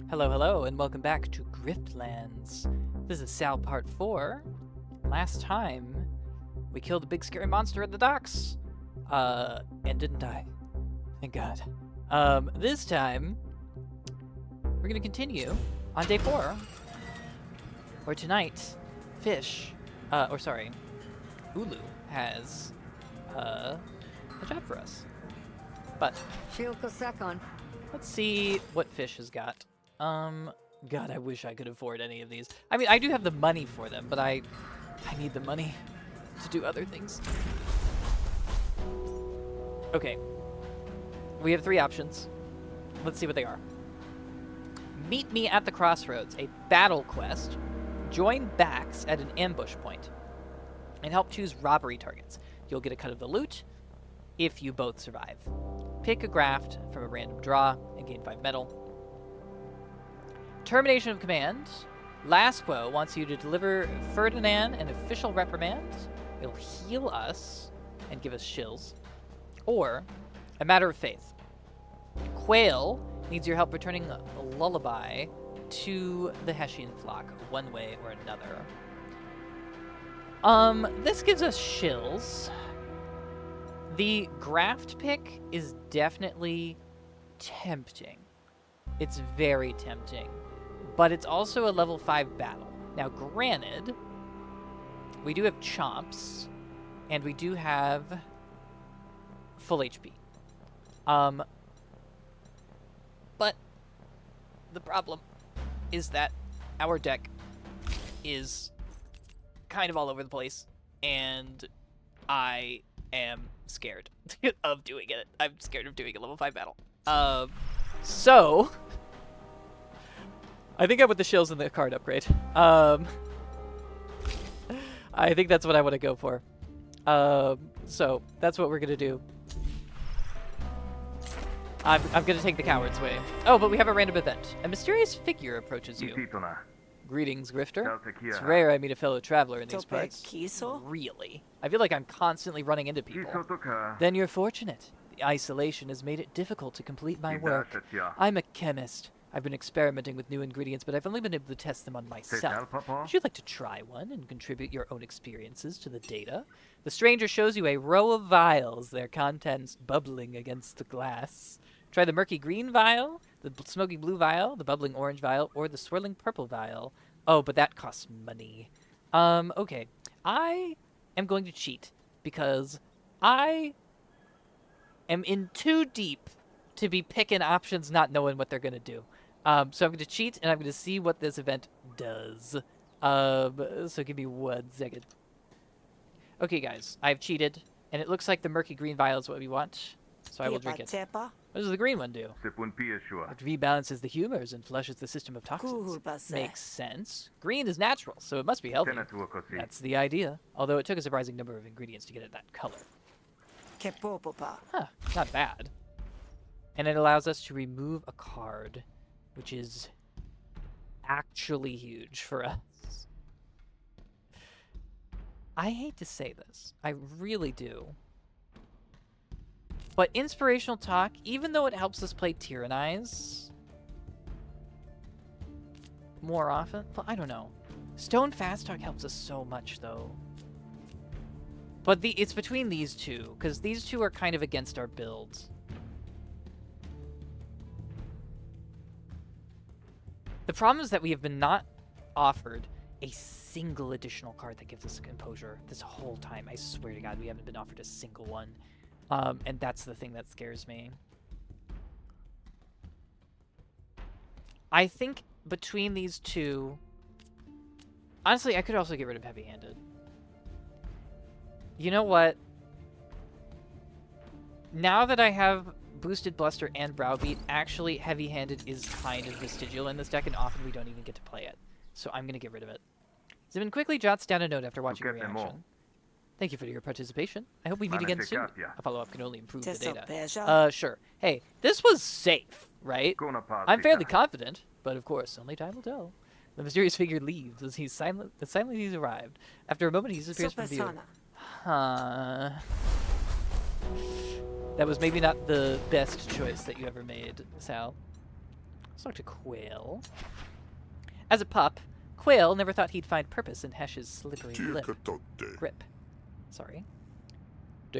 Hello, hello, and welcome back to Griftlands. This is Sal Part 4. Last time, we killed a big scary monster at the docks, and didn't die. Thank God. This time, we're gonna continue on day 4, where tonight, Ulu has, a job for us. But, let's see what Fish has got. God, I wish I could afford any of these. I mean, I do have the money for them, but I need the money to do other things. Okay. We have 3 options. Let's see what they are. Meet me at the crossroads, a battle quest. Join Bax at an ambush point, and help choose robbery targets. You'll get a cut of the loot if you both survive. Pick a graft from a random draw and gain 5 metal. Termination of command. Lasquo wants you to deliver Ferdinand an official reprimand. It'll heal us and give us shills. Or a matter of faith. Quail needs your help returning a lullaby to the Hessian flock one way or another. This gives us shills. The graft pick is definitely tempting. It's very tempting. But it's also a level 5 battle. Now, granted, we do have chomps, and we do have full HP. But the problem is that our deck is kind of all over the place, and I am scared of doing it. I'm scared of doing a level 5 battle. So I think I put the shills in the card upgrade. I think that's what I want to go for. So that's what we're gonna do. I'm gonna take the coward's way. Oh, but we have a random event. A mysterious figure approaches you. Greetings, Grifter. It's rare I meet a fellow traveler in these parts. Really? I feel like I'm constantly running into people. Then you're fortunate. The isolation has made it difficult to complete my work. I'm a chemist. I've been experimenting with new ingredients, but I've only been able to test them on myself. Would you like to try one and contribute your own experiences to the data? The stranger shows you a row of vials, their contents bubbling against the glass. Try the murky green vial, the smoky blue vial, the bubbling orange vial, or the swirling purple vial. Oh, but that costs money. Okay. I am going to cheat because I am in too deep to be picking options not knowing what they're going to do. So I'm going to cheat, and I'm going to see what this event does. So give me 1 second. Okay, guys, I've cheated, and it looks like the murky green vial is what we want, so I will drink it. What does the green one do? It rebalances the humors and flushes the system of toxins. Makes sense. Green is natural, so it must be healthy. That's the idea, although it took a surprising number of ingredients to get it that color. Huh, not bad. And it allows us to remove a card, which is actually huge for us. I hate to say this. I really do. But Inspirational Talk, even though it helps us play Tyrannize more often, well, I don't know. Stone Fast Talk helps us so much, though. But it's between these two, because these two are kind of against our builds. The problem is that we have been not offered a single additional card that gives us composure this whole time. I swear to God, we haven't been offered a single one. And that's the thing that scares me. I think between these two... Honestly, I could also get rid of Heavy-Handed. You know what? Now that I have Boosted Bluster and Browbeat, actually Heavy-Handed is kind of vestigial in this deck, and often we don't even get to play it. So I'm going to get rid of it. Zibin quickly jots down a note after watching your reaction. Thank you for your participation. I hope we meet again soon. A follow-up can only improve the data. Sure. Hey, this was safe, right? I'm fairly confident, but of course, only time will tell. The mysterious figure leaves as silently he's arrived. After a moment, he disappears from view. Huh. That was maybe not the best choice that you ever made, Sal. Let's talk to Quail. As a pup, Quail never thought he'd find purpose in Hesh's slippery grip. Sorry. I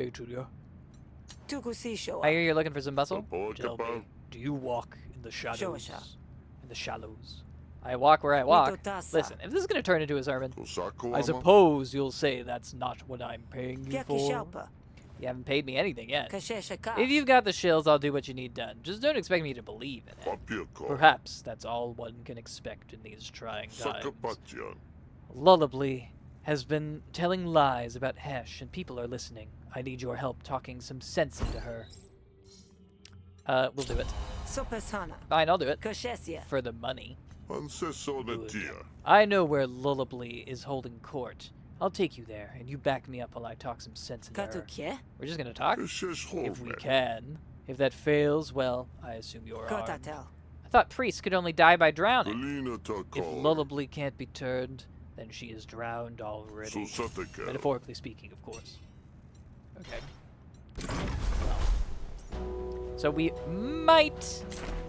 hear you're looking for some muscle. Tell me, do you walk in the shadows? In the shallows. I walk where I walk. Listen, if this is going to turn into a sermon, I suppose you'll say that's not what I'm paying you for. You haven't paid me anything yet. If you've got the shills, I'll do what you need done. Just don't expect me to believe in it. Perhaps that's all one can expect in these trying times. Lullably has been telling lies about Hesh, and people are listening. I need your help talking some sense into her. We'll do it. Fine, I'll do it. For the money. Good. I know where Lullably is holding court. I'll take you there, and you back me up while I talk some sense into her. We're just gonna talk? If we can. If that fails, well, I assume you're armed. I thought priests could only die by drowning. If Lullably can't be turned, then she is drowned already. Metaphorically speaking, of course. Okay. Well. So we might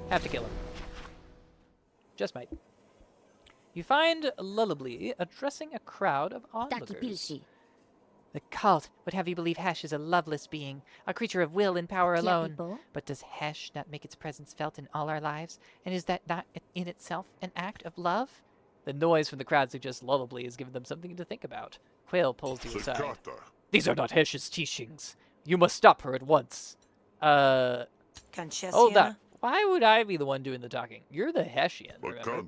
have to kill him. Just might. You find Lullably addressing a crowd of onlookers. The cult would have you believe Hesh is a loveless being, a creature of will and power alone. But does Hesh not make its presence felt in all our lives? And is that not in itself an act of love? The noise from the crowd suggests Lullably has given them something to think about. Quail pulls you aside. These are not Hesh's teachings. You must stop her at once. Hold on. Why would I be the one doing the talking? You're the Heshian, remember?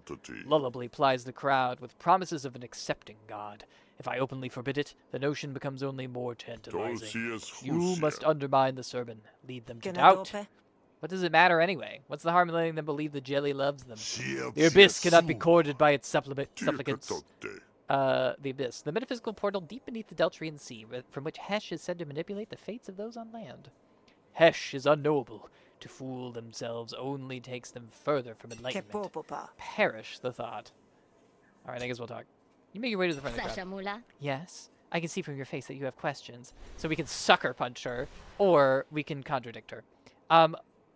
Lullably plies the crowd with promises of an accepting god. If I openly forbid it, the notion becomes only more tantalizing. You must undermine the sermon, lead them to doubt. What does it matter anyway? What's the harm in letting them believe the jelly loves them? The abyss cannot be courted by its supplicants. The abyss, the metaphysical portal deep beneath the Deltrian Sea, from which Hesh is said to manipulate the fates of those on land. Hesh is unknowable. To fool themselves only takes them further from enlightenment. Perish the thought. Alright, I guess we'll talk. You make your way to the front of the crowd. Yes, I can see from your face that you have questions. So we can sucker punch her, or we can contradict her.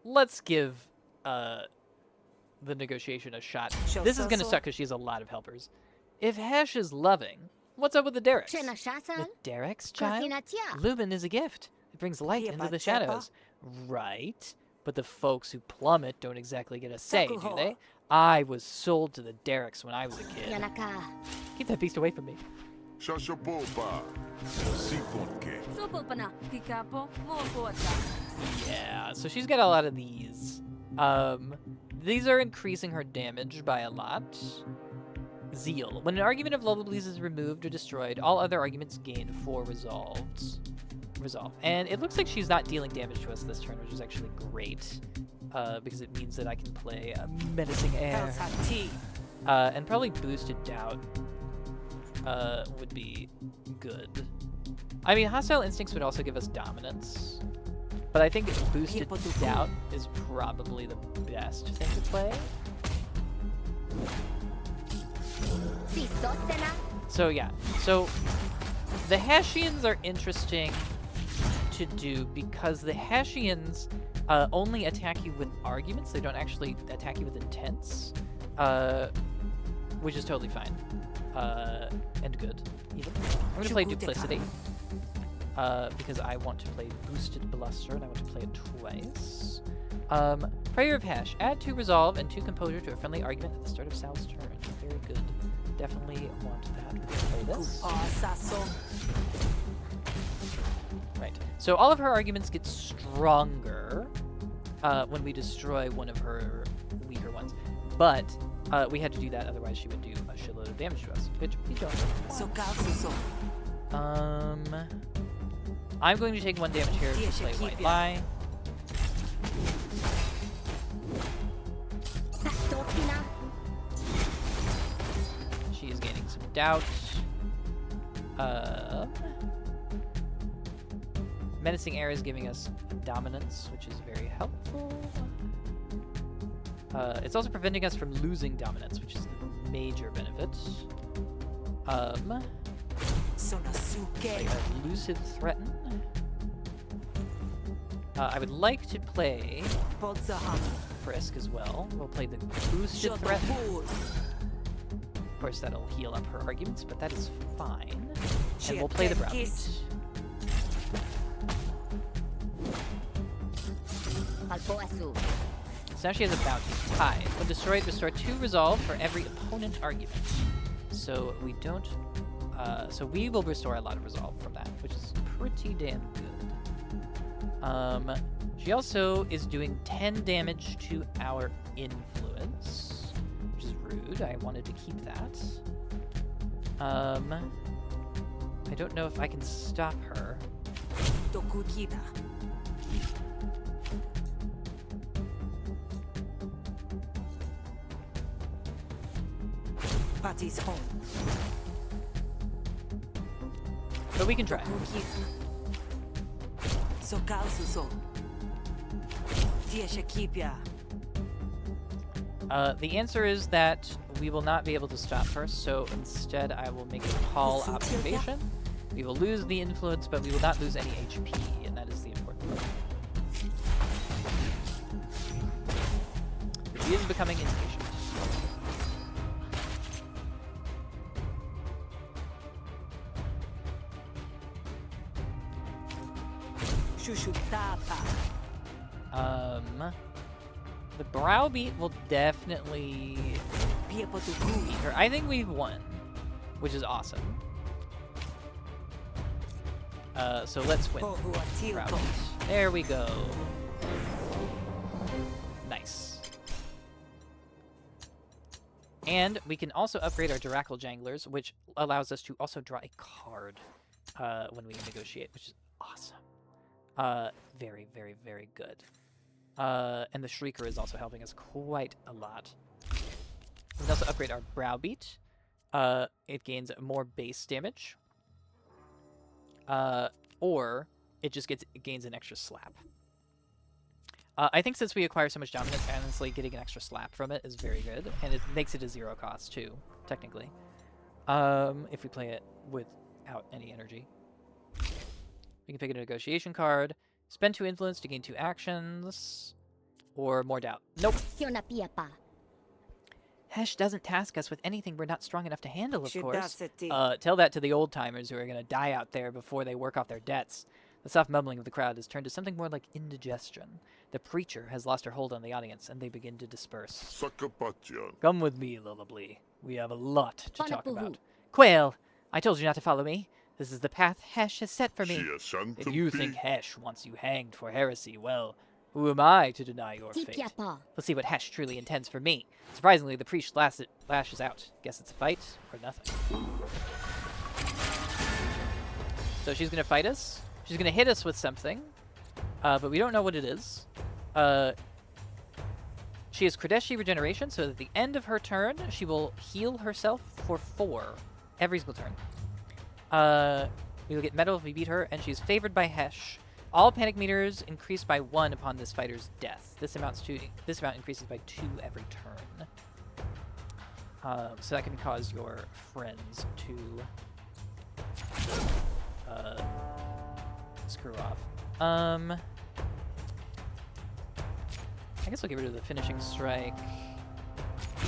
Let's give the negotiation a shot. This is going to suck because she has a lot of helpers. If Hesh is loving, what's up with the Derricks? The Derricks, child? Lumen is a gift. It brings light into the shadows. Right. But the folks who plummet don't exactly get a say, do they? I was sold to the Derricks when I was a kid. Keep that beast away from me. Yeah, so she's got a lot of these. These are increasing her damage by a lot. Zeal. When an argument of Lullably's is removed or destroyed, all other arguments gain 4 resolve. And it looks like she's not dealing damage to us this turn, which is actually great, because it means that I can play a Menacing Air. And probably Boosted Doubt would be good. I mean, Hostile Instincts would also give us Dominance, but I think Boosted Doubt is probably the best thing to play. So yeah, so the Heshians are interesting to do because the Heshians only attack you with arguments. They don't actually attack you with intents, which is totally fine and good. Even I'm going to play Duplicity because I want to play Boosted Bluster and I want to play it twice. Prayer of Hesh. Add 2 Resolve and 2 Composure to a friendly argument at the start of Sal's turn. Very good. Definitely want that. We're going to play this. Right. So all of her arguments get stronger when we destroy one of her weaker ones. But we had to do that, otherwise she would do a shitload of damage to us, which we don't want. I'm going to take 1 damage here to play White Lie. She is gaining some doubt. Menacing Air is giving us Dominance, which is very helpful. It's also preventing us from losing Dominance, which is the major benefit. Lucid Threaten. I would like to play Frisk as well. We'll play the boosted threat. Of course, that'll heal up her arguments, but that is fine. And we'll play the Browbeat. So now she has a bounty. Tide. When destroyed, restore 2 resolve for every opponent argument. So we don't... so we will restore a lot of resolve from that, which is pretty damn good. She also is doing 10 damage to our influence, which is rude. I wanted to keep that. I don't know if I can stop her. Party's home. But we can try. The answer is that we will not be able to stop her, so instead I will make a call observation. We will lose the influence, but we will not lose any HP, and that is the important part. She is becoming impatient. The Browbeat will definitely beat her. I think we've won, which is awesome. So let's win. Browbeat. There we go. Nice. And we can also upgrade our Duracle Janglers, which allows us to also draw a card when we negotiate, which is awesome. Very, very, very good. And the Shrieker is also helping us quite a lot. We can also upgrade our Browbeat. It gains more base damage. Or it just gains an extra slap. I think since we acquire so much dominance, honestly, getting an extra slap from it is very good. And it makes it a 0 cost, too, technically. If we play it without any energy. We can pick a negotiation card, spend 2 influence to gain 2 actions, or more doubt. Nope. Hesh doesn't task us with anything we're not strong enough to handle, of course. Tell that to the old-timers who are going to die out there before they work off their debts. The soft mumbling of the crowd has turned to something more like indigestion. The preacher has lost her hold on the audience, and they begin to disperse. Come with me, Lullably. We have a lot to talk about. Quail! I told you not to follow me. This is the path Hesh has set for me. If you think Hesh wants you hanged for heresy, well, who am I to deny your fate? We'll see what Hesh truly intends for me. Surprisingly, the priest lashes out. Guess it's a fight or nothing. So she's going to fight us. She's going to hit us with something, but we don't know what it is. She has Kodeshi Regeneration, so at the end of her turn, she will heal herself for 4 every single turn. We will get medal if we beat her, and she's favored by Hesh. All panic meters increase by 1 upon this fighter's death. This amount increases by 2 every turn. So that can cause your friends to screw off. I guess I'll get rid of the finishing strike.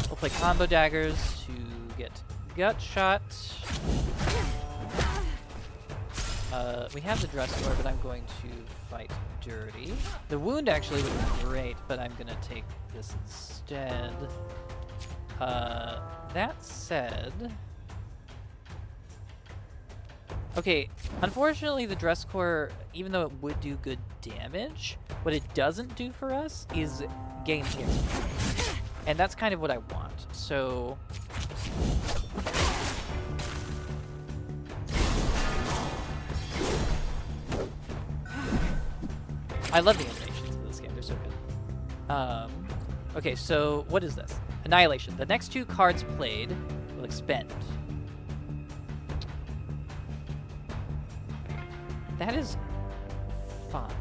We'll play combo daggers to get gut shot. We have the dress door, but I'm going to fight dirty. The wound actually would be great, but I'm going to take this instead. That said... Okay, unfortunately the dress core, even though it would do good damage, what it doesn't do for us is gain XP. And that's kind of what I want, so... I love the animations of this game, they're so good. Okay, so what is this? Annihilation. The next 2 cards played will expend. That is fine.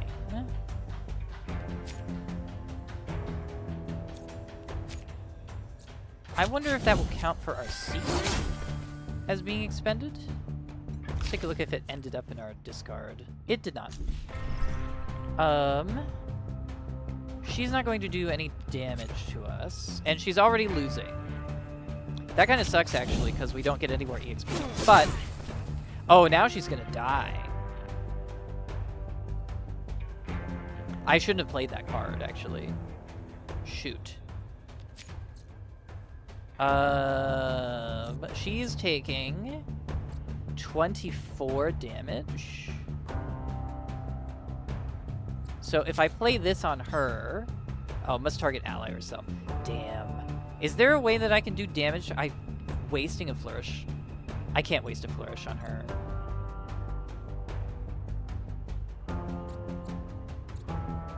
I wonder if that will count for our secret as being expended. Let's take a look if it ended up in our discard. It did not. She's not going to do any damage to us, and she's already losing. That kind of sucks, actually, because we don't get any more EXP. But, oh, now she's going to die. I shouldn't have played that card, actually. Shoot. She's taking 24 damage. So if I play this on her... Oh, must target ally or self. Damn. Is there a way that I can do damage? I'm wasting a flourish. I can't waste a flourish on her.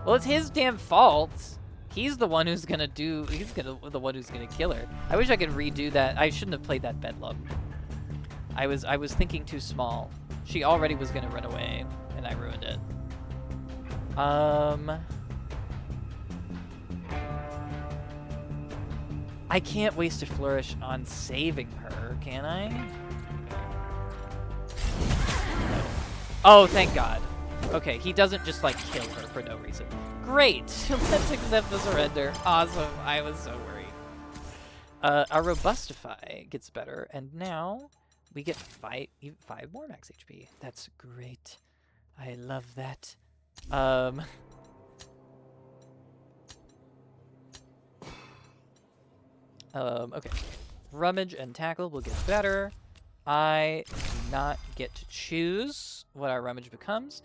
Well, it's his damn fault. He's the one who's gonna do. The one who's gonna kill her. I wish I could redo that. I shouldn't have played that bedlam. I was thinking too small. She already was gonna run away, and I ruined it. I can't waste a flourish on saving her, can I? No. Oh, thank God. Okay, he doesn't just, like, kill her for no reason. Great! Let's accept the surrender. Awesome. I was so worried. Our Robustify gets better, and now we get 5 more max HP. That's great. I love that. Okay. Rummage and Tackle will get better. I do not get to choose what our Rummage becomes.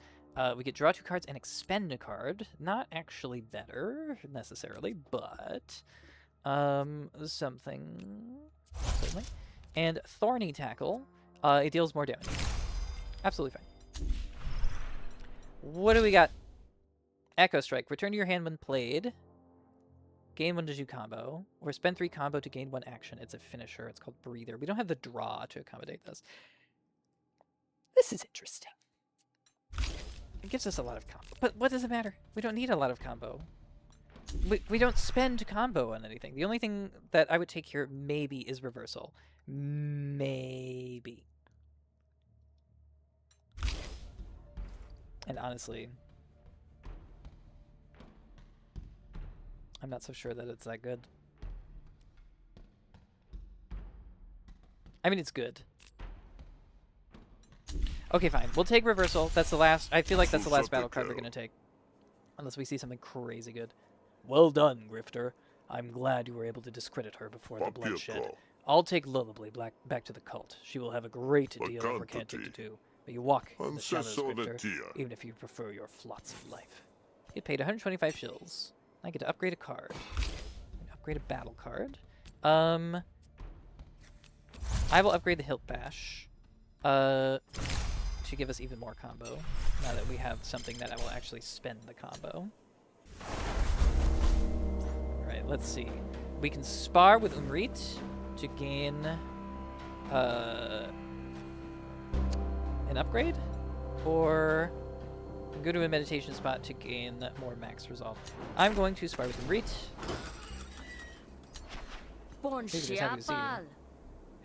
We get draw 2 cards and expend a card. Not actually better, necessarily, but something, certainly. And Thorny Tackle, it deals more damage. Absolutely fine. What do we got? Echo Strike. Return to your hand when played. Gain 1 to 2 combo. Or spend 3 combo to gain 1 action. It's a finisher. It's called Breather. We don't have the draw to accommodate this. This is interesting. It gives us a lot of combo. But what does it matter? We don't need a lot of combo. We don't spend combo on anything. The only thing that I would take here maybe is Reversal. Maybe. And honestly, I'm not so sure that it's that good. I mean, it's good. Okay, fine. We'll take Reversal. That's the last... I feel like that's the last battle card we're going to take. Unless we see something crazy good. Well done, Grifter. I'm glad you were able to discredit her before the bloodshed. I'll take Lullably back to the cult. She will have a great deal of recanting to do. But you walk in the shadows, Grifter, even if you prefer your flotsam life. Get paid 125 shills. I get to upgrade a card. Upgrade a battle card. I will upgrade the Hilt Bash. To give us even more combo. Now that we have something that I will actually spend the combo. Alright, let's see. We can spar with Umrit to gain an upgrade, or go to a meditation spot to gain more max resolve. I'm going to spar with Umrit.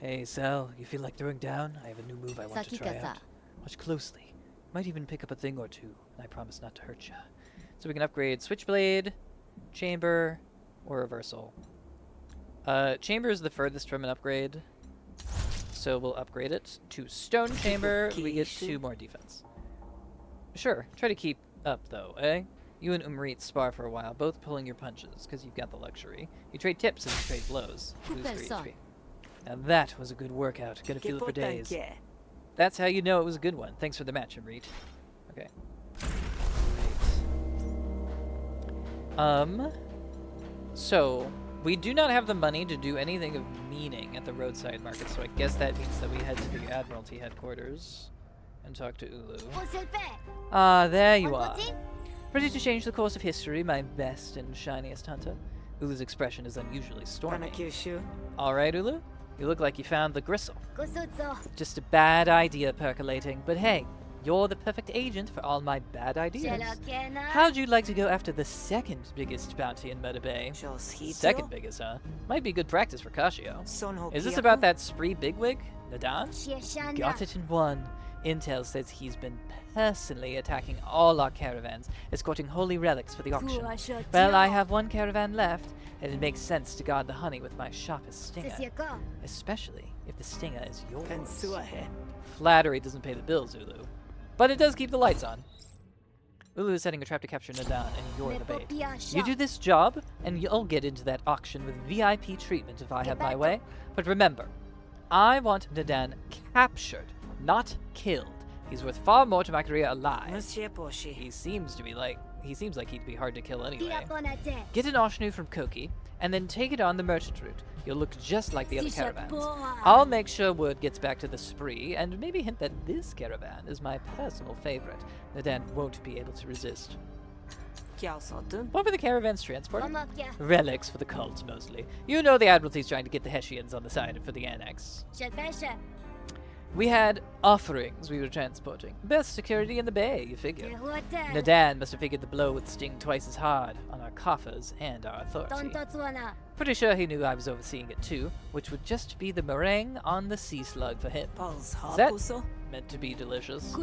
Hey, Sal, you feel like throwing down? I have a new move I want to try out. Watch closely. Might even pick up a thing or two, and I promise not to hurt ya. So we can upgrade Switchblade, Chamber, or Reversal. Chamber is the furthest from an upgrade, so we'll upgrade it to Stone Chamber. We get 2 more defense. Sure, try to keep up though, eh? You and Umrit spar for a while, both pulling your punches, because you've got the luxury. You trade tips and you trade blows. Lose 3 HP. Now that was a good workout. Gonna feel it for days. That's how you know it was a good one. Thanks for the match, Umrit. Okay. Great. So, we do not have the money to do anything of meaning at the roadside market, so I guess that means that we head to the Admiralty headquarters and talk to Ulu. Ah, there you are. Ready to change the course of history, my best and shiniest hunter? Ulu's expression is unusually stormy. Alright, Ulu? You look like you found the gristle. Just a bad idea percolating, but hey, you're the perfect agent for all my bad ideas. How'd you like to go after the second biggest bounty in Murder Bay? Second biggest, huh? Might be good practice for Kashio. Is this about that spree bigwig, Nadan? Got it in one. Intel says he's been personally attacking all our caravans, escorting holy relics for the auction. Well, I have one caravan left, and it makes sense to guard the honey with my sharpest stinger. Especially if the stinger is yours. Flattery doesn't pay the bills, Ulu. But it does keep the lights on. Ulu is setting a trap to capture Nadan, and you're the bait. You do this job, and you'll get into that auction with VIP treatment if I have my way. But remember, I want Nadan captured, not killed. He's worth far more to my career alive. He seems like he'd be hard to kill anyway. Get an Oshnu from Koki, and then take it on the merchant route. You'll look just like the other caravans. I'll make sure word gets back to the spree, and maybe hint that this caravan is my personal favorite. Nadan won't be able to resist. What were the caravans transporting? Relics for the cults, mostly. You know the Admiralty's trying to get the Hessians on the side for the annex. We had offerings we were transporting. Best security in the bay, you figure. Nadan must have figured the blow would sting twice as hard on our coffers and our authority. Pretty sure he knew I was overseeing it too, which would just be the meringue on the sea slug for him. Is that meant to be delicious?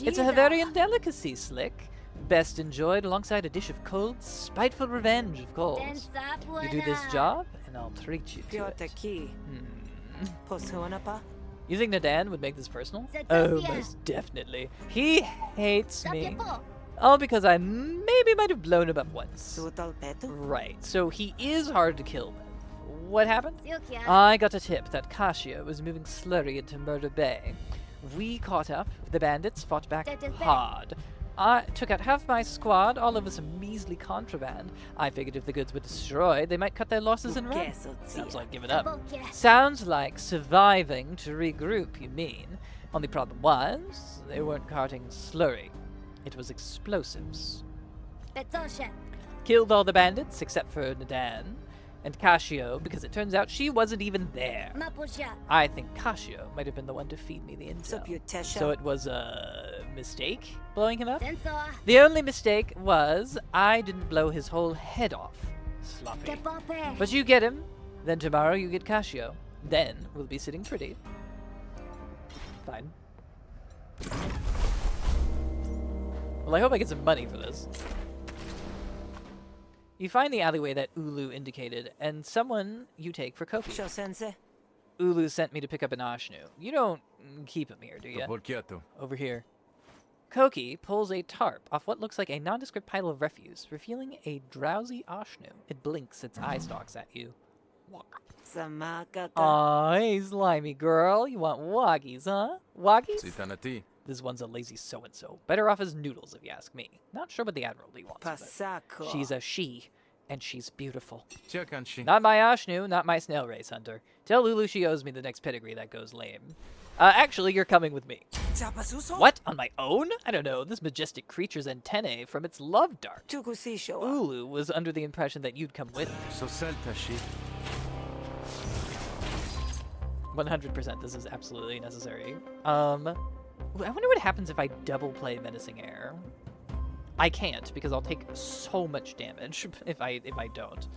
It's a Havarian delicacy, Slick. Best enjoyed alongside a dish of cold, spiteful revenge, of course. You do this job, and I'll treat you to it. You think Nadan would make this personal? Oh, most definitely. He hates me. All because I maybe might have blown him up once. Right, so he is hard to kill. What happened? I got a tip that Kashia was moving slurry into Murder Bay. We caught up, the bandits fought back hard. I took out half my squad, all over some measly contraband. I figured if the goods were destroyed, they might cut their losses and run. Sounds like giving up. Sounds like surviving to regroup, you mean. Only problem was, they weren't carting slurry. It was explosives. Killed all the bandits, except for Nadan. And Kashio, because it turns out she wasn't even there. I think Kashio might have been the one to feed me the intel. So it was a mistake blowing him up? The only mistake was I didn't blow his whole head off. Sloppy. But you get him, then tomorrow you get Kashio. Then we'll be sitting pretty. Fine. Well, I hope I get some money for this. You find the alleyway that Ulu indicated, and someone you take for Koki. Ulu sent me to pick up an Oshnu. You don't keep him here, do you? Over here. Koki pulls a tarp off what looks like a nondescript pile of refuse, revealing a drowsy Oshnu. It blinks its eye stalks at you. Aw, hey, slimy girl. You want woggies, huh? Woggies? This one's a lazy so-and-so. Better off as noodles, if you ask me. Not sure what the Admiralty wants. She's a she, and she's beautiful. Not my Oshnu, not my snail race hunter. Tell Lulu she owes me the next pedigree that goes lame. Actually, you're coming with me. What? On my own? I don't know. This majestic creature's antennae from its love dart. Ulu was under the impression that you'd come with me. 100%, this is absolutely necessary. I wonder what happens if I double play Menacing Air. I can't, because I'll take so much damage if I don't.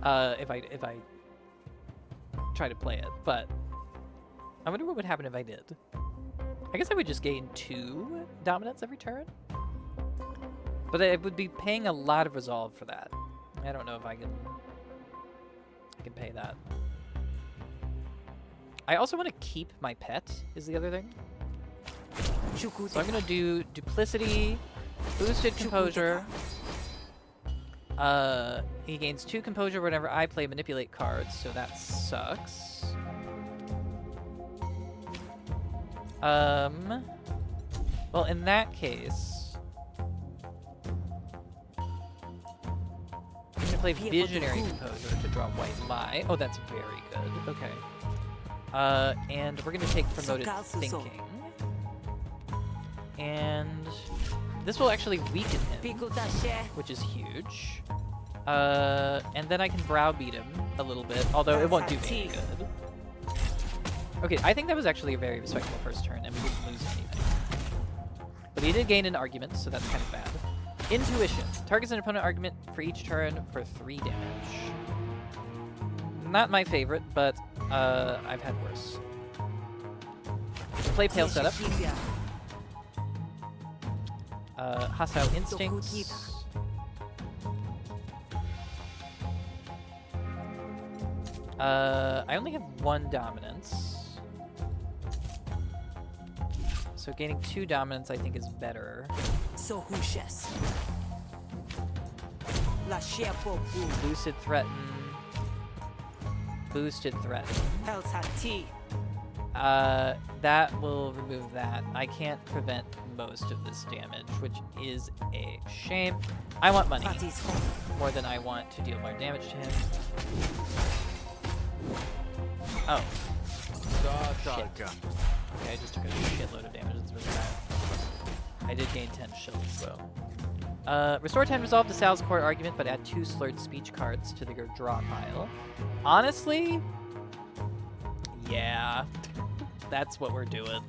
If I try to play it, but I wonder what would happen if I did. I guess I would just gain 2 dominance every turn. But I would be paying a lot of resolve for that. I don't know if I can pay that. I also want to keep my pet, is the other thing. So I'm going to do Duplicity, Boosted Composure. He gains 2 Composure whenever I play Manipulate cards, so that sucks. Well, in that case, I'm going to play Visionary Composure to draw White Lie. Oh, that's very good. Okay. And we're going to take Promoted Thinking. And this will actually weaken him, which is huge. And then I can browbeat him a little bit, although it won't do me any good. Okay, I think that was actually a very respectable first turn, and we didn't lose anything. But he did gain an argument, so that's kind of bad. Intuition. Targets an opponent argument for each turn for 3 damage. Not my favorite, but I've had worse. Play Pale Setup. Hostile instincts. I only have 1 dominance. So gaining 2 dominance I think is better. Lucid threaten. Boosted threaten. That will remove that. I can't prevent most of this damage, which is a shame. I want money more than I want to deal more damage to him. Oh. Shit. Okay, I just took a shitload of damage. That's really bad. I did gain 10 shields, though. Restore 10 resolve to Sal's core argument, but add 2 slurred speech cards to your draw pile. Honestly, yeah, that's what we're doing.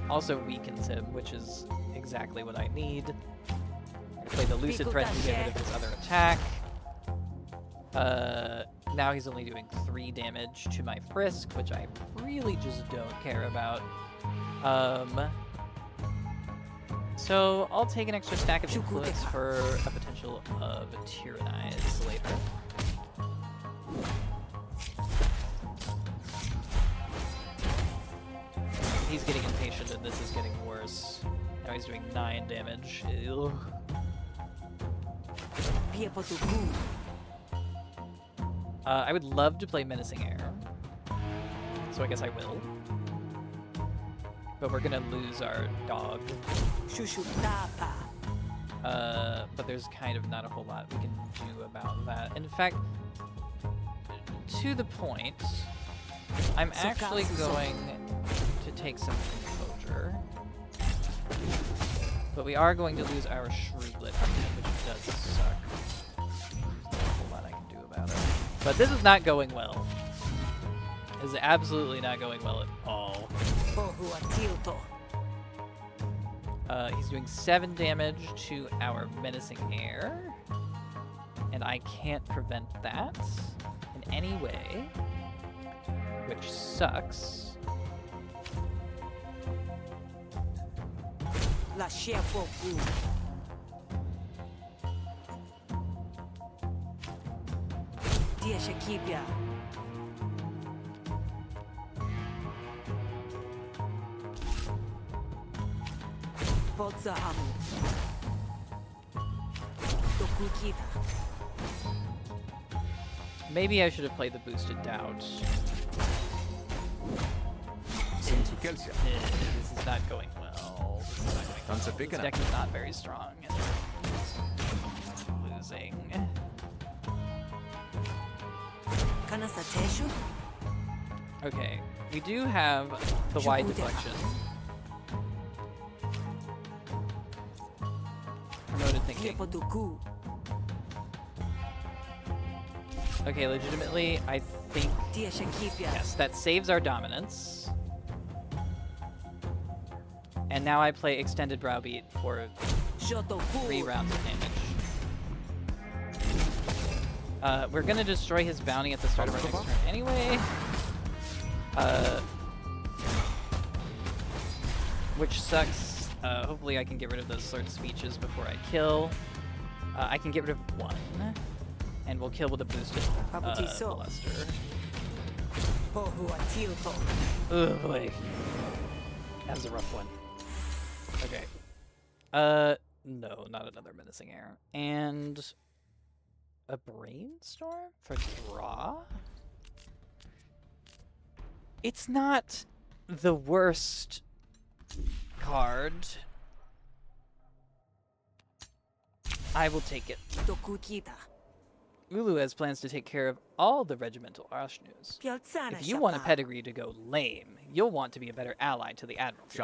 Also weakens him, which is exactly what I need. I play the Lucid Threat to get rid of his other attack. Now he's only doing 3 damage to my Frisk, which I really just don't care about. So I'll take an extra stack of influence for a potential of Tyrannize later. He's getting impatient and this is getting worse. Now he's doing 9 damage. Ew. I would love to play Menacing Air, so I guess I will. But we're gonna lose our dog. But there's kind of not a whole lot we can do about that. In fact, to the point, I'm actually going to take some composure. But we are going to lose our Shrooblet, which does suck. There's not a whole lot I can do about it. But this is not going well. This is absolutely not going well at all. He's doing 7 damage to our Menacing Air. And I can't prevent that in any way, which sucks. Maybe I should have played the Boosted Doubt. This is not going well. This deck is not very strong. Losing. Okay, we do have the wide deflection. Promoted thinking. Okay, legitimately, I think, yes, that saves our dominance. And now I play Extended Browbeat for 3 rounds of damage. We're gonna destroy his bounty at the start of our next turn anyway. Which sucks. Hopefully I can get rid of those slurred speeches before I kill. I can get rid of 1. And we'll kill with a boosted Molester. Oh boy. That was a rough one. Okay. No, not another Menacing Air. And a Brainstorm for draw? It's not the worst card. I will take it. Ulu has plans to take care of all the regimental Oshnus. If you want a pedigree to go lame, you'll want to be a better ally to the Admiralty.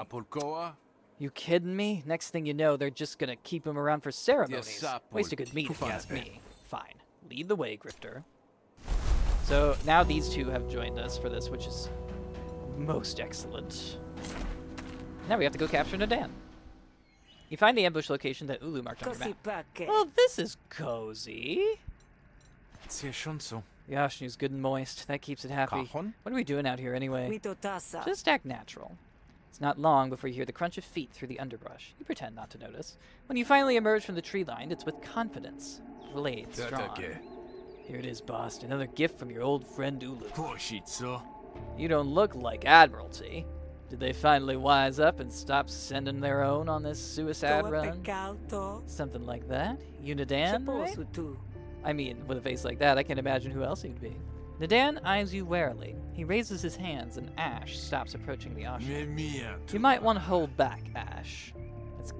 You kidding me? Next thing you know, they're just gonna keep him around for ceremonies. Waste a good meat, if you ask me. Fine. Lead the way, Grifter. So now these two have joined us for this, which is most excellent. Now we have to go capture Nadan. You find the ambush location that Ulu marked on your map. Well, this is cozy. The Oshnu's good and moist. That keeps it happy. What are we doing out here anyway? Just act natural. It's not long before you hear the crunch of feet through the underbrush. You pretend not to notice. When you finally emerge from the tree line, it's with confidence. Blades drawn. Here it is, boss. Another gift from your old friend Ulu. You don't look like Admiralty. Did they finally wise up and stop sending their own on this suicide run? Something like that? You Nadan, right? I mean, with a face like that, I can't imagine who else he'd be. Nadan eyes you warily. He raises his hands and Ash stops approaching the Oshnu. You might want to hold back, Ash.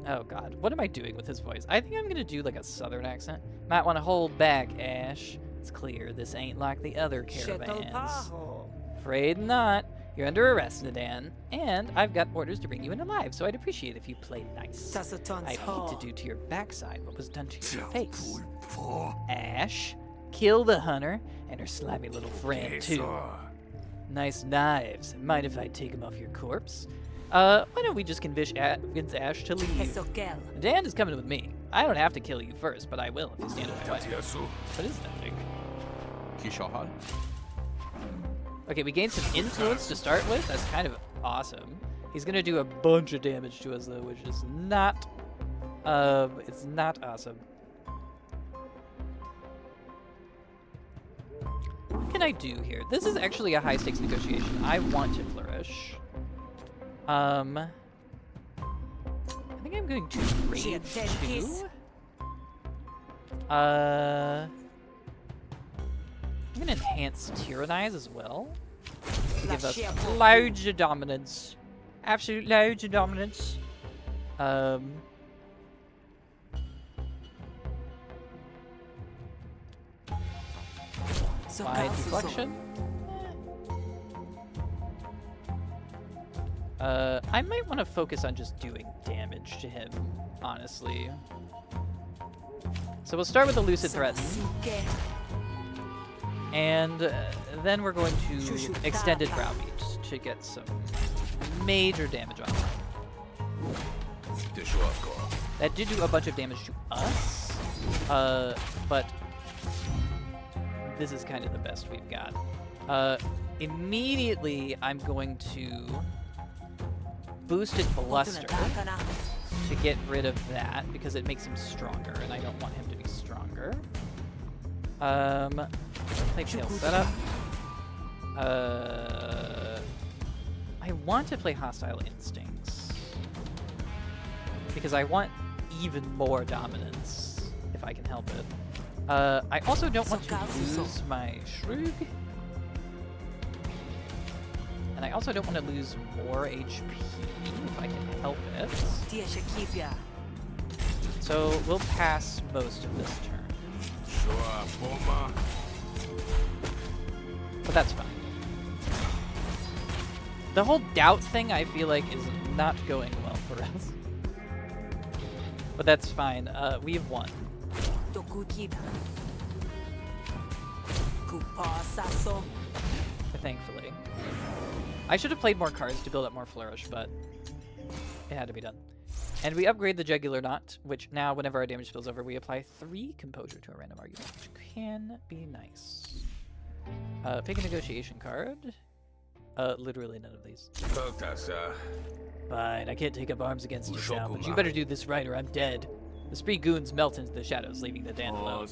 Oh god, what am I doing with his voice? I think I'm gonna do like a southern accent. Might want to hold back, Ash. It's clear this ain't like the other caravans. Afraid not. You're under arrest, Nadan, and I've got orders to bring you in alive, so I'd appreciate if you played nice. I hate to do to your backside what was done to your face. Ash, kill the hunter and her slimy little friend, too. Nice knives. Mind if I take them off your corpse? Why don't we just convince Ash to leave? Nadan is coming with me. I don't have to kill you first, but I will if you stand in my way. What is that thing? Okay, we gained some influence to start with. That's kind of awesome. He's gonna do a bunch of damage to us though, which is not, it's not awesome. What can I do here? This is actually a high stakes negotiation. I want to flourish. I think I'm going to rage 2. I'm gonna enhance Tyrannize as well to give us loads of dominance. Absolute loads of dominance. My deflection. I might want to focus on just doing damage to him, honestly. So we'll start with the Lucid Threaten. And then we're going to Extended Browbeat to get some major damage on him. That did do a bunch of damage to us, but this is kind of the best we've got. Immediately, I'm going to Boosted Bluster to get rid of that because it makes him stronger, and I don't want him to be stronger. Play tail setup. I want to play Hostile Instincts because I want even more dominance if I can help it. I also don't want to lose my Shrug. And I also don't want to lose more HP if I can help it. So we'll pass most of this turn. But that's fine. The whole doubt thing I feel like is not going well for us. But that's fine. We have won. Thankfully. I should have played more cards to build up more Flourish, but it had to be done. And we upgrade the Jugular Knot, which now, whenever our damage spills over, we apply 3 Composure to a random argument, which can be nice. Pick a negotiation card. Literally none of these. Fine, I can't take up arms against you now, but you better do this right or I'm dead. The spree goons melt into the shadows, leaving the Dan alone.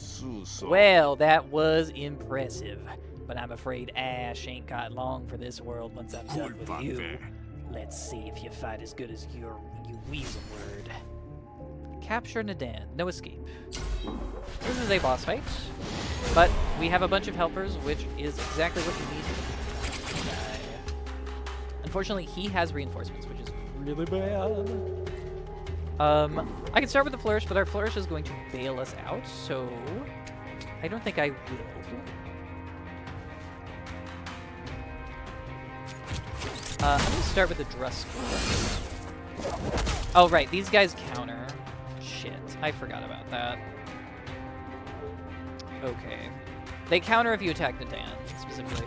Well, that was impressive. But I'm afraid Ash ain't got long for this world once I'm done with you. Let's see if you fight as good as you weasel word. Capture Nadan. No escape. This is a boss fight. But we have a bunch of helpers, which is exactly what you need. Unfortunately, he has reinforcements, which is really bad. I can start with the Flourish, but our Flourish is going to bail us out, so I don't think I will. I'm going to start with the Druskor. Oh, right. These guys counter. Shit. I forgot about that. Okay. They counter if you attack Nadan, specifically.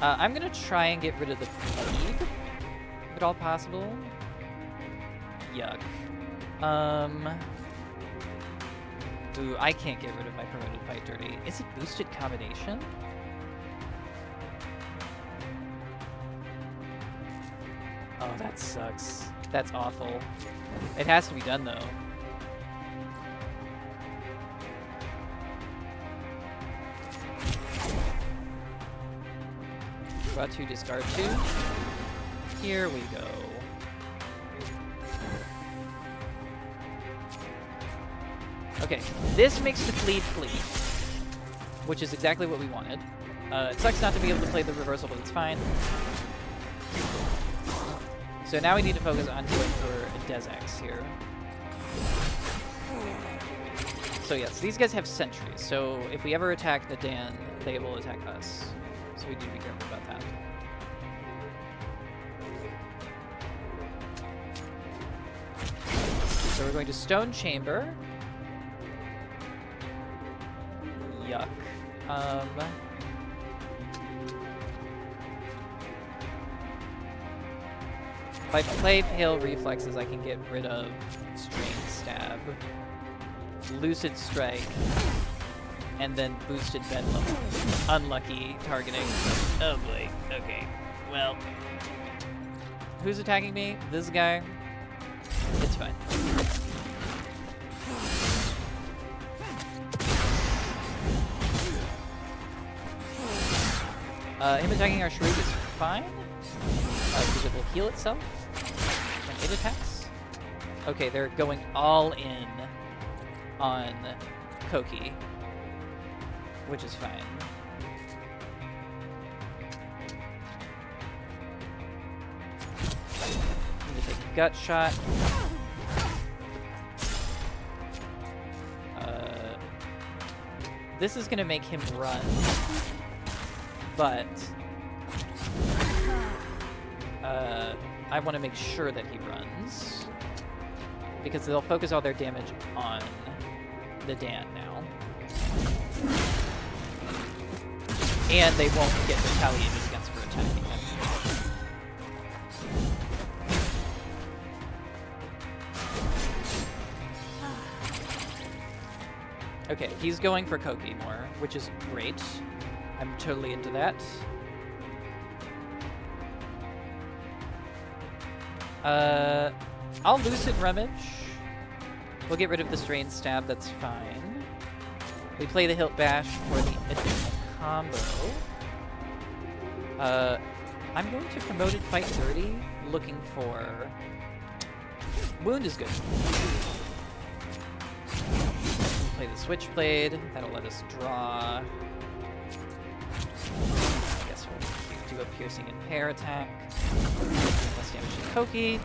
I'm going to try and get rid of the Fatigue, if at all possible. Yuck. Ooh, I can't get rid of my promoted fight dirty. Is it boosted combination? Oh, that sucks. That's awful. It has to be done, though. Draw 2, discard 2. Here we go. Okay, this makes the fleet, which is exactly what we wanted. It sucks not to be able to play the reversal, but it's fine. So now we need to focus on going for a Desex here. So yes, these guys have sentries, so if we ever attack the Dan, they will attack us. So we need to be careful about that. So we're going to Stone Chamber. Yuck. If I play Pale Reflexes, I can get rid of Strange Stab, Lucid Strike, and then Boosted Bedlam. Unlucky targeting. Oh boy. Okay. Well. Who's attacking me? This guy? It's fine. Him attacking our Shriek is fine, because it will heal itself when it attacks. Okay, they're going all in on Koki, which is fine. Need to take a gut shot. This is going to make him run, but I want to make sure that he runs, because they'll focus all their damage on the Dan now. And they won't get retaliated against for attacking him. Okay, he's going for Koki more, which is great. I'm totally into that. I'll Lucid Rummage. We'll get rid of the Strain Stab, that's fine. We play the Hilt Bash for the additional combo. I'm going to Promoted Fight Dirty, looking for... Wound is good. Play the Switchblade, that'll let us draw. I guess we'll do a Piercing and Pair attack. Less damage to Koki.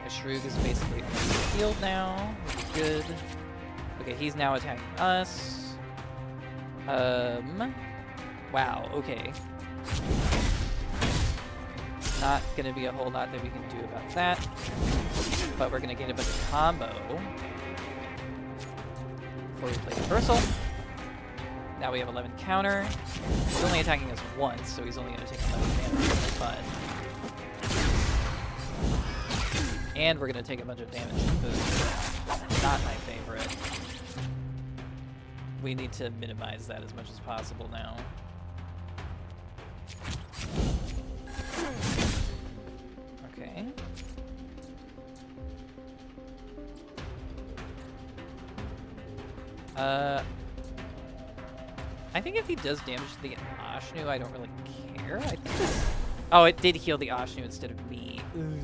The Shroog is basically healed now, which is good. Okay, he's now attacking us. Wow, okay. Not gonna be a whole lot that we can do about that. But we're gonna get a bunch of combo before we play Reversal. Now we have 11 counter. He's only attacking us once, so he's only gonna take 11 damage, but... And we're gonna take a bunch of damage because not my favorite. We need to minimize that as much as possible now. Okay. I think if he does damage to the Oshnu, I don't really care. I think oh, it did heal the Oshnu instead of me. Ugh.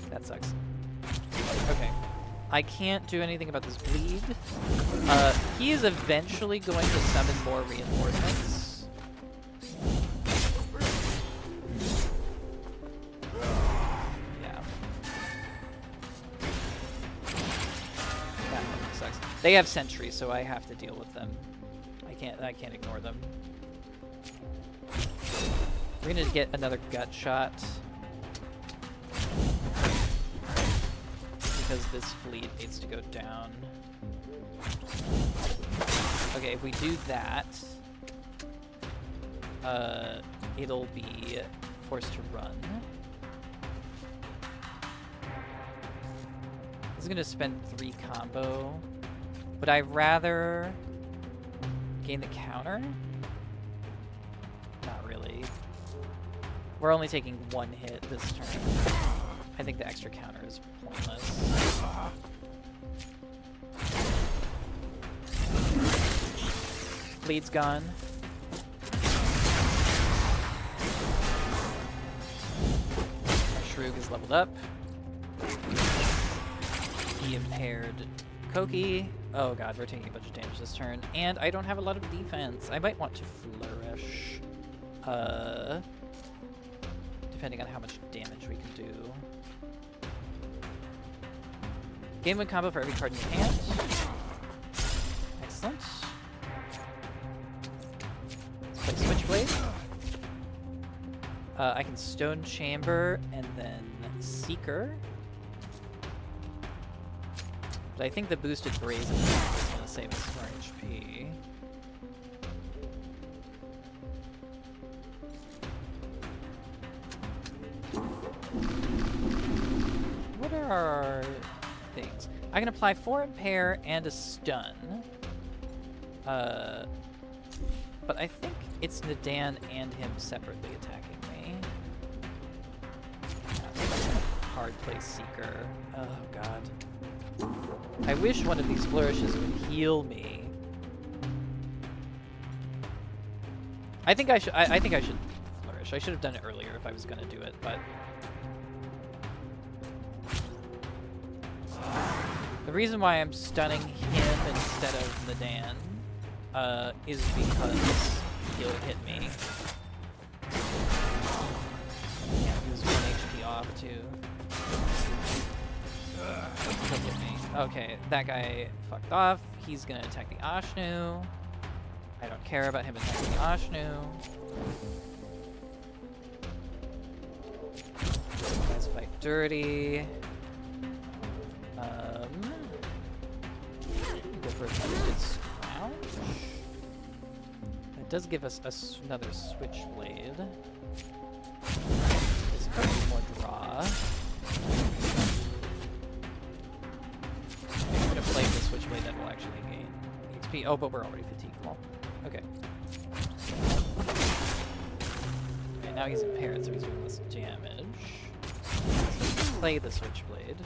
That sucks. Okay. I can't do anything about this bleed. He is eventually going to summon more reinforcements. Yeah. That one sucks. They have sentries, so I have to deal with them. I can't ignore them. We're gonna get another gut shot. Because this fleet needs to go down. Okay, if we do that, it'll be forced to run. He's gonna spend 3 combo. Would I rather gain the counter? Not really. We're only taking 1 hit this turn. I think the extra counter is pointless. Bleed's gone. Shroog is leveled up. He impaired Koki. Oh god, we're taking a bunch of damage this turn. And I don't have a lot of defense. I might want to flourish. Depending on how much damage we can do. Gain 1 combo for every card in your hand. Excellent. Let's play Switchblade. I can Stone Chamber and then Seeker. But I think the boosted Brazen is going to save us more HP. What are our things? I can apply 4 impair and a stun. But I think it's Nadan and him separately attacking me. Hard play Seeker. Oh god. I wish one of these flourishes would heal me. I think I should flourish. I should have done it earlier if I was gonna do it, but the reason why I'm stunning him instead of Nadan is because he'll hit me. Yeah, he was 1 HP off too. He'll hit me. Okay, that guy fucked off. He's gonna attack the Oshnu. I don't care about him attacking the Oshnu. Let's fight dirty. Go for a boosted Scrouch. That does give us another Switchblade. This card is more draw. I'm gonna play the Switchblade that will actually gain HP. Oh, but we're already fatigued. Well, okay. Okay, now he's impaired, so he's doing less damage. So play the Switchblade.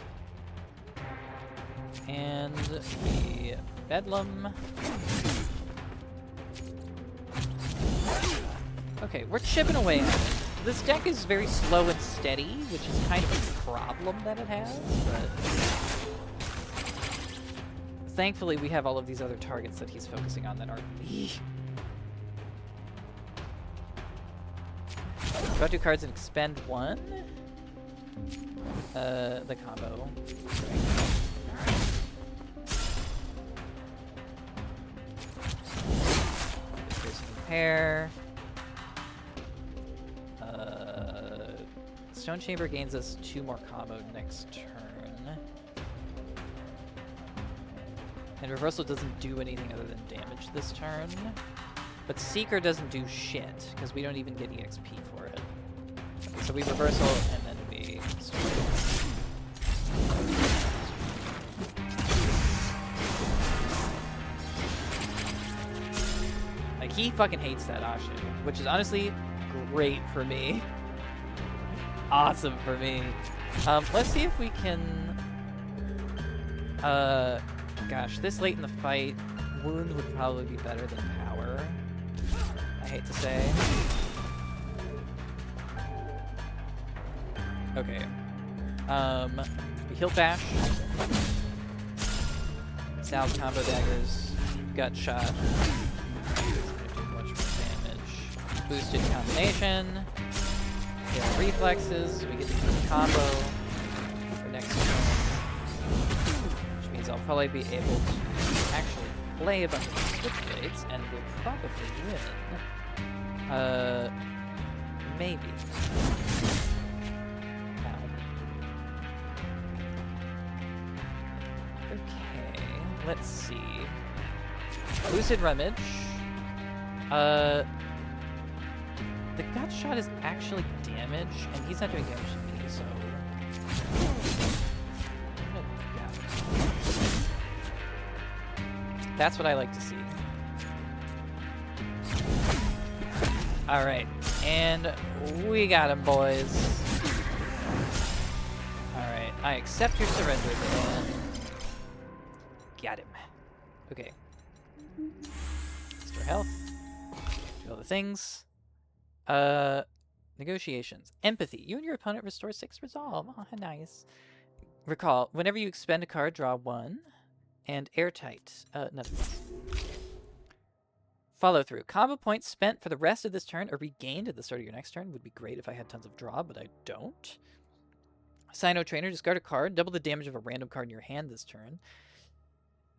And the Bedlam. Okay, we're chipping away at it. This deck is very slow and steady, which is kind of a problem that it has, but thankfully we have all of these other targets that he's focusing on that aren't me. Draw 2 cards and expend 1. The combo. Pair. Stone Chamber gains us 2 more combo next turn. And Reversal doesn't do anything other than damage this turn. But Seeker doesn't do shit, because we don't even get EXP for it. Okay, so we Reversal, and then we Like, he fucking hates that Oshnu, which is honestly great for me. Awesome for me. Let's see if we can... gosh, this late in the fight, Wound would probably be better than Power. I hate to say. Okay. We heal Bash. Sal's combo daggers. Gut shot. Boosted combination. Kill reflexes. We get to do the combo for next turn. Which means I'll probably be able to actually play a bunch of Switchblades and we'll probably win. Maybe. Ow. Okay, let's see. Boosted Rummage. The gut shot is actually damage, and he's not doing damage to me, so... That's what I like to see. Alright, and we got him, boys. Alright, I accept your surrender, man. Got him. Okay. Restore health. Do all the things. Negotiations. Empathy. You and your opponent restore 6 resolve. Oh, nice. Recall, whenever you expend a card, draw 1. And airtight. Nothing. Follow through. Combo points spent for the rest of this turn are regained at the start of your next turn. Would be great if I had tons of draw, but I don't. Sino Trainer. Discard a card. Double the damage of a random card in your hand this turn.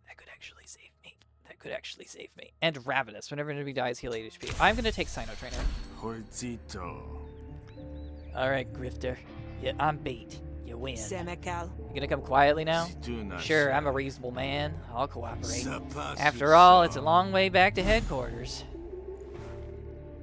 That could actually save me. That could actually save me. And Ravenous. Whenever an enemy dies, heal 8 HP. I'm going to take Sino Trainer. Alright, Grifter. Yeah, I'm bait. You win. You gonna come quietly now? Sure, I'm a reasonable man. I'll cooperate. After all, it's a long way back to headquarters.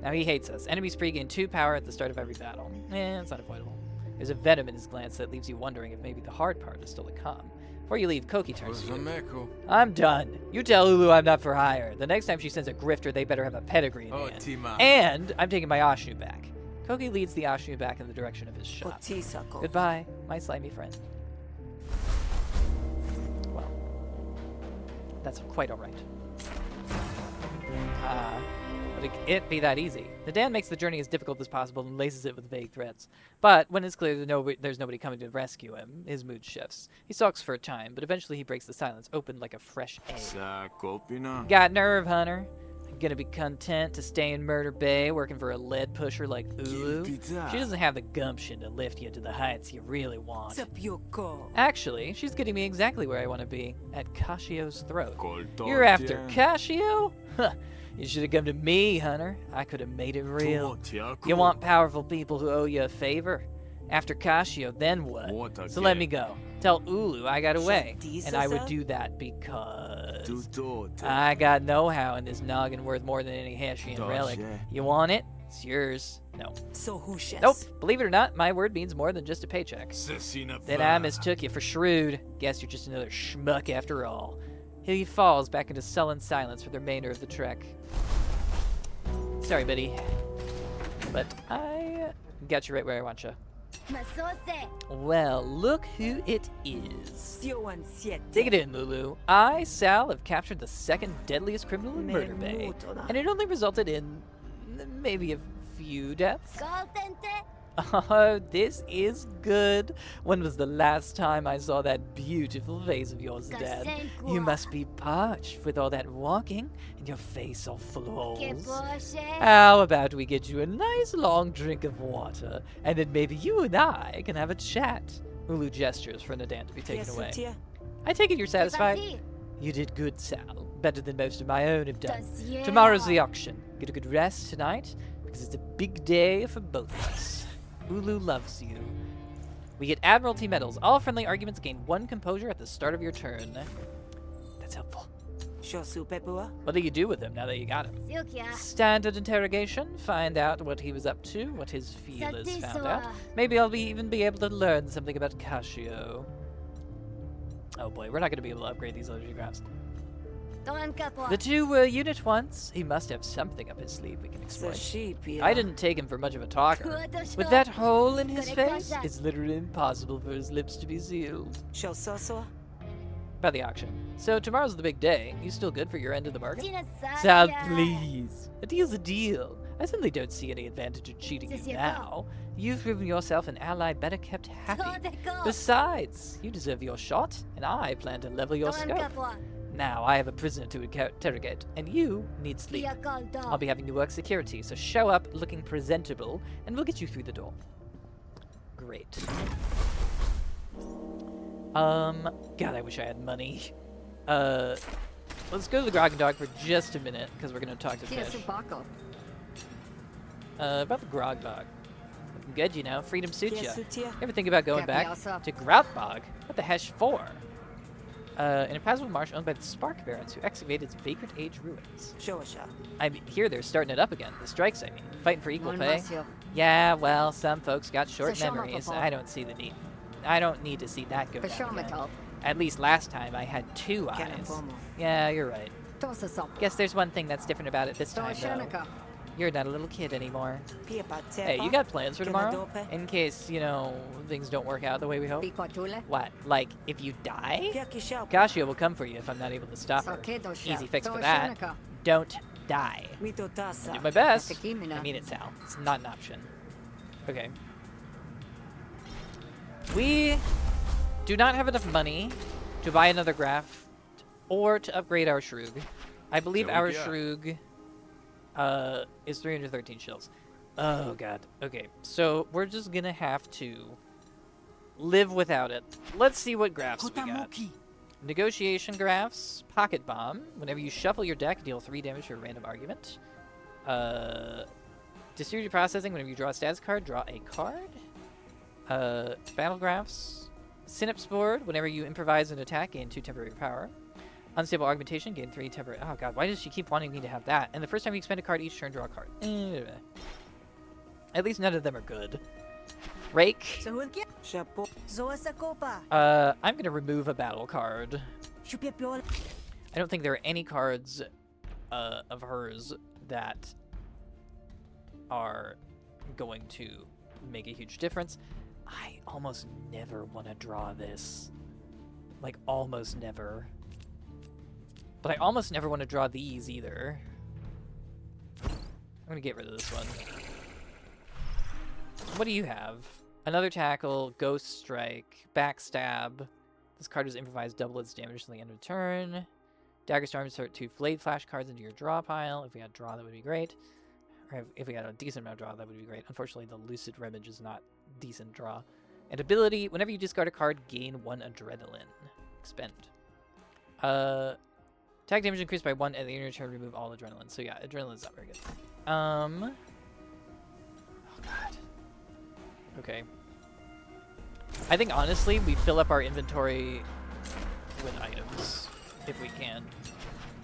Now he hates us. Enemies pre-gain 2 power at the start of every battle. It's unavoidable. There's a venom in his glance that leaves you wondering if maybe the hard part is still to come. Before you leave, Koki turns to you. I'm done. You tell Ulu I'm not for hire. The next time she sends a grifter, they better have a pedigree in hand. And I'm taking my Oshnu back. Koki leads the Oshnu back in the direction of his shop. Goodbye, my slimy friend. Well, that's quite alright. But it be that easy. The Dan makes the journey as difficult as possible and laces it with vague threats. But when it's clear that there's nobody coming to rescue him, his mood shifts. He sulks for a time, but eventually he breaks the silence, open like a fresh egg. Got nerve, Hunter. Gonna be content to stay in Murder Bay working for a lead pusher like Ulu? She doesn't have the gumption to lift you to the heights you really want. Actually, she's getting me exactly where I want to be, at Cashio's throat. You're after Cashio? Huh. You should have come to me, Hunter. I could have made it real. You want powerful people who owe you a favor? After Cashio, then what? So let me go. Tell Ulu I got away, and I would do that because I got know-how in this noggin worth more than any Hessian relic. You want it? It's yours. No. Nope. Believe it or not, my word means more than just a paycheck. Then I mistook you for shrewd. Guess you're just another schmuck after all. He falls back into sullen silence for the remainder of the trek. Sorry, buddy. But I got you right where I want you. Well, look who it is. Take it in, Lulu. I, Sal, have captured the second deadliest criminal in Murder Bay, and it only resulted in maybe a few deaths. Oh, this is good. When was the last time I saw that beautiful face of yours, Dad? You must be parched with all that walking and your face all full of holes. How about we get you a nice long drink of water, and then maybe you and I can have a chat? Ulu gestures for Nadan to be taken away. I take it you're satisfied? You did good, Sal. Better than most of my own have done. Tomorrow's the auction. Get a good rest tonight, because it's a big day for both of us. Ulu loves you. We get Admiralty medals. All friendly arguments gain 1 composure at the start of your turn. That's helpful. What do you do with him now that you got him? Standard interrogation. Find out what he was up to, what his feelers found out. Maybe I'll even be able to learn something about Cashio. Oh boy, we're not going to be able to upgrade these liturgy graphs. The two were unit once. He must have something up his sleeve we can exploit. I didn't take him for much of a talker. With that hole in his face, it's literally impossible for his lips to be sealed. About the auction. So tomorrow's the big day. You still good for your end of the bargain? Sal, please. A deal's a deal. I simply don't see any advantage in cheating you now. You've proven yourself an ally better kept happy. Besides, you deserve your shot, and I plan to level your scope. Now, I have a prisoner to interrogate, and you need sleep. I'll be having to work security, so show up looking presentable, and we'll get you through the door. Great. God, I wish I had money. Let's go to the Grog and Dog for just a minute, because we're going to talk to Fish. About the Grog Dog. Looking good, you know. Freedom suits you. Ever think about going back to Groutbog? What the hesh for? An impassable marsh owned by the Spark Barons who excavated its vagrant age ruins. I hear they're starting it up again. The strikes, I mean. Fighting for equal pay. Yeah, well, some folks got short memories. I don't see the need. I don't need to see that go down again. At least last time I had 2 eyes. Yeah, you're right. Guess there's one thing that's different about it this time, though. You're not a little kid anymore. Hey, you got plans for tomorrow? In case, you know, things don't work out the way we hope? What? Like, if you die? Kashio will come for you if I'm not able to stop her. Easy fix for that. Don't die. I'll do my best. I mean it, Sal. It's not an option. Okay. We do not have enough money to buy another Graft or to upgrade our Shroog. I believe our Shroog is 313 shells. Oh god. Okay, so we're just gonna have to live without it. Let's see what grafts we got. Negotiation grafts, pocket bomb. Whenever you shuffle your deck, deal 3 damage for a random argument. Distributed processing. Whenever you draw a status card, draw a card. Battle grafts. Synapse board. Whenever you improvise an attack, gain 2 temporary power. Unstable augmentation, gain 3 temporary. Oh god, why does she keep wanting me to have that? And the first time you expend a card each turn, draw a card. At least none of them are good. Rake. I'm gonna remove a battle card. I don't think there are any cards of hers that are going to make a huge difference. I almost never want to draw this. Like, almost never. But I almost never want to draw these either. I'm gonna get rid of this one. What do you have? Another tackle, ghost strike, backstab. This card is improvised, double its damage until the end of the turn. Dagger storm, insert 2 Flayed Flash cards into your draw pile. If we had draw, that would be great. Or if we had a decent amount of draw, that would be great. Unfortunately, the Lucid Remage is not decent draw. And ability, whenever you discard a card, gain 1 adrenaline. Expend. Attack damage increased by 1 at the end of your turn, remove all adrenaline. So yeah, adrenaline's not very good. Oh god. Okay. I think honestly, we fill up our inventory with items, if we can.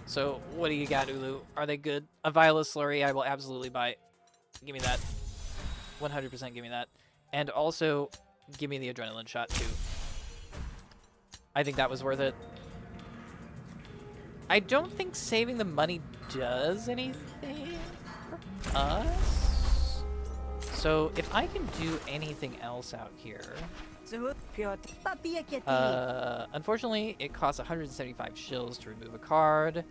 So, what do you got, Ulu? Are they good? A Vial of Slurry, I will absolutely buy. Give me that. 100% give me that. And also, give me the adrenaline shot, too. I think that was worth it. I don't think saving the money does anything for us. So, if I can do anything else out here... unfortunately, it costs 175 shills to remove a card.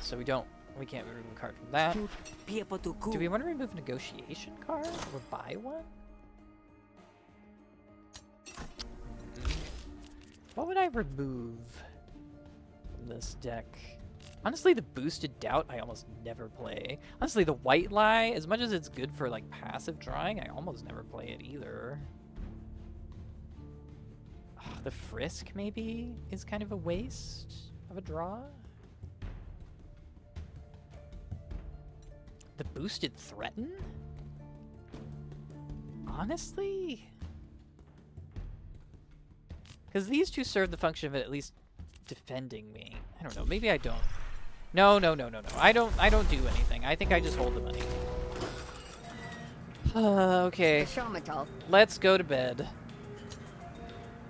So we can't remove a card from that. Do we want to remove a negotiation card or buy one? What would I remove from this deck? Honestly, the Boosted Doubt I almost never play. Honestly, the White Lie, as much as it's good for like passive drawing, I almost never play it either. The Frisk maybe is kind of a waste of a draw. The Boosted Threaten? Honestly? Because these two serve the function of at least defending me. I don't know. Maybe I don't. No. I don't do anything. I think I just hold the money. Okay. Let's go to bed.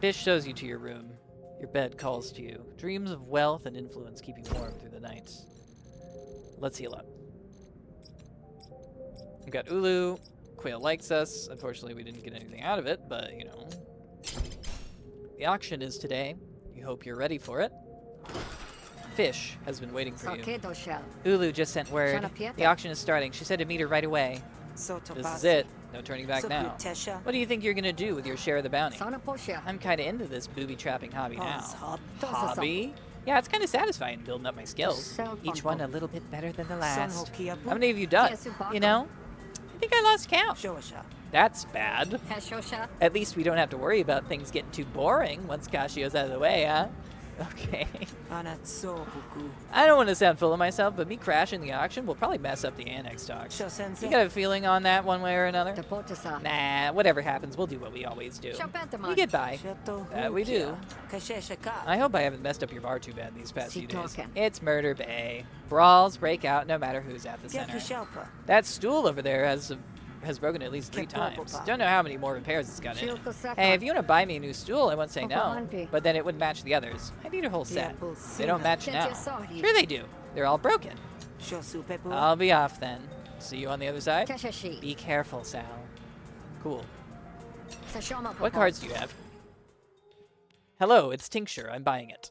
Fish shows you to your room. Your bed calls to you. Dreams of wealth and influence keep you warm through the night. Let's heal up. We got Ulu. Quail likes us. Unfortunately, we didn't get anything out of it, but, you know. The auction is today. We hope you're ready for it. Fish has been waiting for you. Ulu just sent word. The auction is starting. She said to meet her right away. This is it. No turning back now. What do you think you're gonna do with your share of the bounty? I'm kinda into this booby-trapping hobby now. Hobby? Yeah, it's kinda satisfying building up my skills. Each one a little bit better than the last. How many have you done? You know? I think I lost count. That's bad. At least we don't have to worry about things getting too boring once Kashio's out of the way, huh? Okay. I don't want to sound full of myself, but me crashing the auction will probably mess up the annex talks. You got a feeling on that one way or another? Nah, whatever happens, we'll do what we always do. You get by. We do. I hope I haven't messed up your bar too bad these past few days. It's Murder Bay. Brawls break out no matter who's at the center. That stool over there has broken at least 3 times. Don't know how many more repairs it's got in it. Hey, if you want to buy me a new stool, I won't say no. But then it wouldn't match the others. I need a whole set. They don't match now. Sure they do. They're all broken. I'll be off then. See you on the other side. Be careful, Sal. Cool. What cards do you have? Hello, it's Tincture. I'm buying it.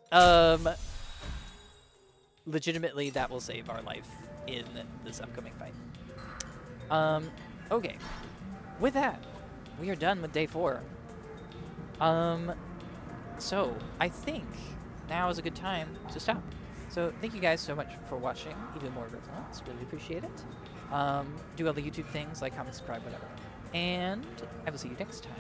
Legitimately, that will save our life in this upcoming fight. Okay. With that, we are done with day 4. So I think now is a good time to stop. So thank you guys so much for watching even more Griftlands. Really appreciate it. Do all the YouTube things, like, comment, subscribe, whatever. And I will see you next time.